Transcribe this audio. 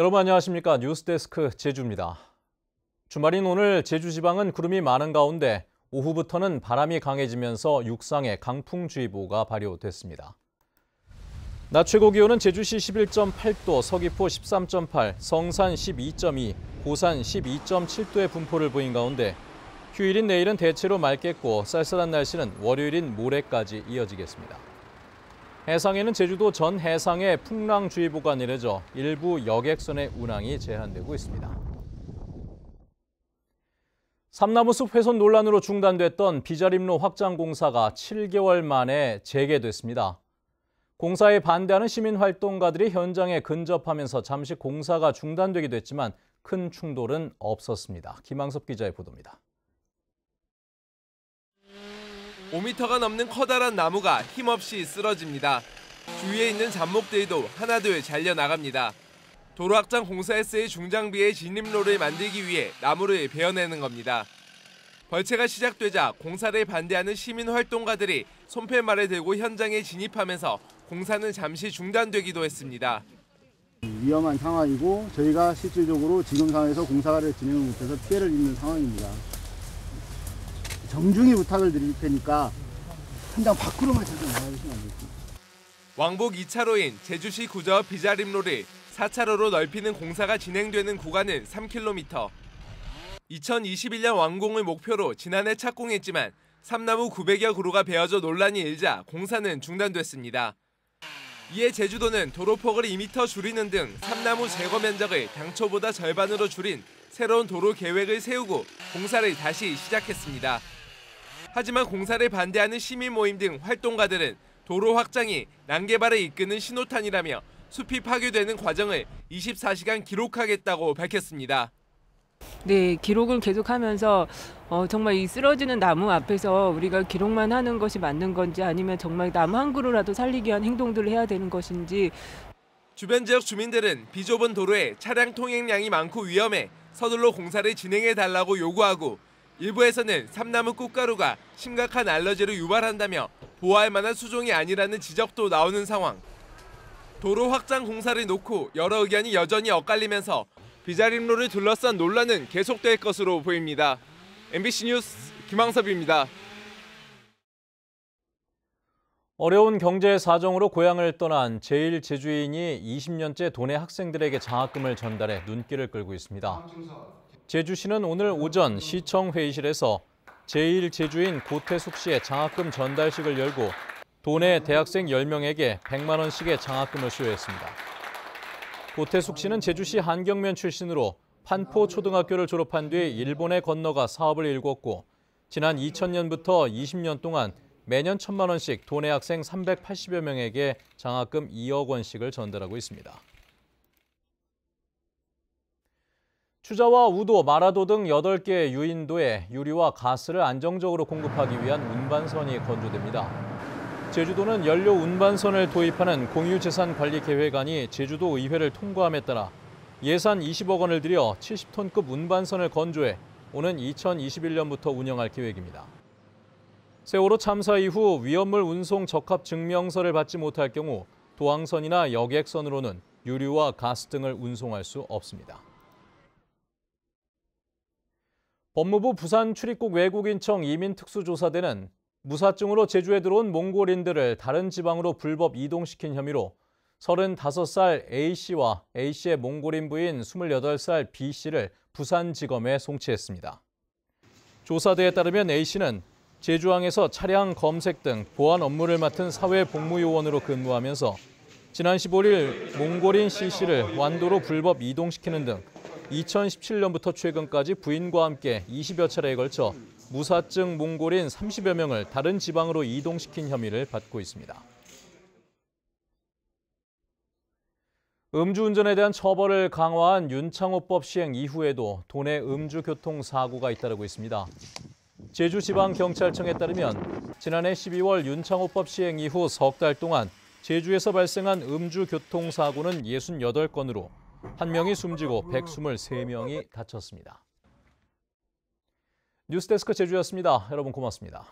여러분 안녕하십니까? 뉴스데스크 제주입니다. 주말인 오늘 제주지방은 구름이 많은 가운데 오후부터는 바람이 강해지면서 육상에 강풍주의보가 발효됐습니다. 낮 최고 기온은 제주시 11.8도, 서귀포 13.8, 성산 12.2, 고산 12.7도의 분포를 보인 가운데 휴일인 내일은 대체로 맑겠고 쌀쌀한 날씨는 월요일인 모레까지 이어지겠습니다. 해상에는 제주도 전 해상에 풍랑주의보가 내려져 일부 여객선의 운항이 제한되고 있습니다. 삼나무숲 훼손 논란으로 중단됐던 비자림로 확장 공사가 7개월 만에 재개됐습니다. 공사에 반대하는 시민활동가들이 현장에 근접하면서 잠시 공사가 중단되기도 했지만 큰 충돌은 없었습니다. 김항섭 기자의 보도입니다. 5m가 넘는 커다란 나무가 힘없이 쓰러집니다. 주위에 있는 잡목들도 하나둘 잘려나갑니다. 도로 확장 공사에 쓰일 중장비의 진입로를 만들기 위해 나무를 베어내는 겁니다. 벌채가 시작되자 공사를 반대하는 시민활동가들이 손팻말을 들고 현장에 진입하면서 공사는 잠시 중단되기도 했습니다. 위험한 상황이고 저희가 실질적으로 지금 상황에서 공사를 진행을 못해서 피해를 입는 상황입니다. 정중히 부탁을 드릴 테니까 현장 밖으로만 잠깐 나와주시면 안 되겠습니까? 왕복 2차로인 제주시 구저 비자림로를 4차로로 넓히는 공사가 진행되는 구간은 3km. 2021년 완공을 목표로 지난해 착공했지만 삼나무 900여 그루가 베어져 논란이 일자 공사는 중단됐습니다. 이에 제주도는 도로폭을 2m 줄이는 등 삼나무 제거 면적을 당초보다 절반으로 줄인 새로운 도로 계획을 세우고 공사를 다시 시작했습니다. 하지만 공사를 반대하는 시민 모임 등 활동가들은 도로 확장이 난개발을 이끄는 신호탄이라며 숲이 파괴되는 과정을 24시간 기록하겠다고 밝혔습니다. 네, 기록을 계속하면서 정말 이 쓰러지는 나무 앞에서 우리가 기록만 하는 것이 맞는 건지 아니면 정말 나무 한 그루라도 살리기 위한 행동들을 해야 되는 것인지. 주변 지역 주민들은 비좁은 도로에 차량 통행량이 많고 위험해 서둘러 공사를 진행해달라고 요구하고 일부에서는 삼나무 꽃가루가 심각한 알러지를 유발한다며 보호할 만한 수종이 아니라는 지적도 나오는 상황. 도로 확장 공사를 놓고 여러 의견이 여전히 엇갈리면서 비자림로를 둘러싼 논란은 계속될 것으로 보입니다. MBC 뉴스 김항섭입니다. 어려운 경제 사정으로 고향을 떠난 제1제주인이 20년째 도내 학생들에게 장학금을 전달해 눈길을 끌고 있습니다. 제주시는 오늘 오전 시청 회의실에서 제1제주인 고태숙 씨의 장학금 전달식을 열고 도내 대학생 10명에게 100만 원씩의 장학금을 수여했습니다. 고태숙 씨는 제주시 한경면 출신으로 판포 초등학교를 졸업한 뒤 일본에 건너가 사업을 일궜고 지난 2000년부터 20년 동안 매년 1,000만 원씩 도내 학생 380여 명에게 장학금 2억 원씩을 전달하고 있습니다. 추자와 우도, 마라도 등 8개의 유인도에 유리와 가스를 안정적으로 공급하기 위한 운반선이 건조됩니다. 제주도는 연료 운반선을 도입하는 공유재산관리계획안이 제주도 의회를 통과함에 따라 예산 20억 원을 들여 70톤급 운반선을 건조해 오는 2021년부터 운영할 계획입니다. 세월호 참사 이후 위험물 운송 적합 증명서를 받지 못할 경우 도항선이나 여객선으로는 유류와 가스 등을 운송할 수 없습니다. 법무부 부산출입국 외국인청 이민특수조사대는 무사증으로 제주에 들어온 몽골인들을 다른 지방으로 불법 이동시킨 혐의로 35살 A씨와 A씨의 몽골인 부인 28살 B씨를 부산지검에 송치했습니다. 조사대에 따르면 A씨는 제주항에서 차량 검색 등 보안 업무를 맡은 사회복무요원으로 근무하면서 지난 15일 몽골인 C씨를 완도로 불법 이동시키는 등 2017년부터 최근까지 부인과 함께 20여 차례에 걸쳐 무사증 몽골인 30여 명을 다른 지방으로 이동시킨 혐의를 받고 있습니다. 음주운전에 대한 처벌을 강화한 윤창호법 시행 이후에도 도내 음주교통사고가 잇따르고 있습니다. 제주지방경찰청에 따르면 지난해 12월 윤창호법 시행 이후 석 달 동안 제주에서 발생한 음주교통사고는 68건으로 1명이 숨지고 123명이 다쳤습니다. 뉴스데스크 제주였습니다. 여러분 고맙습니다.